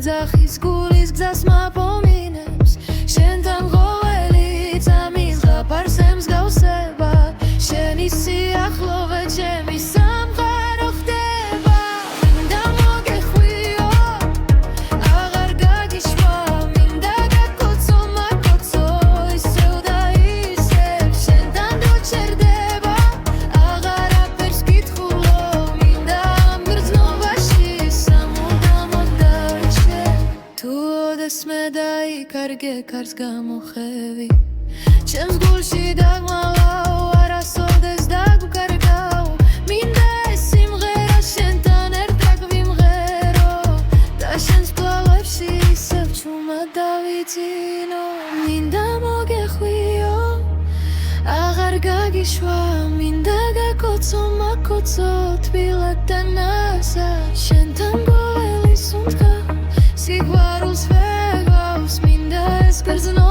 მეძახის გულის გზას მაპომინებს შენთან ყოველი წამის ღაფარს ემსგავსება შენი სიახლოვე ჩემი სამყარო ხდება მინდა მოგეხვიო აღარ გაგიშვა მინდა გაკოცო მაკოცო ისევ და ისევ შენთან დოჩერდება აღარაფერს გითხულო მინდა ამ გრძნობაში სამუდამოდ დარჩე თუ ოდესმე დაიკარგე კარს გამოხევი ჩემს გულში დაგმალავ არასოდეს დაგუკარგავ მინდა ეს სიმღერა შენთან ერთად ვიმღერო და შენს პლავებში ისევ ჩუმად დავიძინო მინდა მოგეხვიო აღარ გაგიშვა მინდა გაკოცო მაკოცო თბილად და ნაზად შენთან ყოველი სუნთქა სიყვარულს ვეღავს მინდა ეს ბერძნო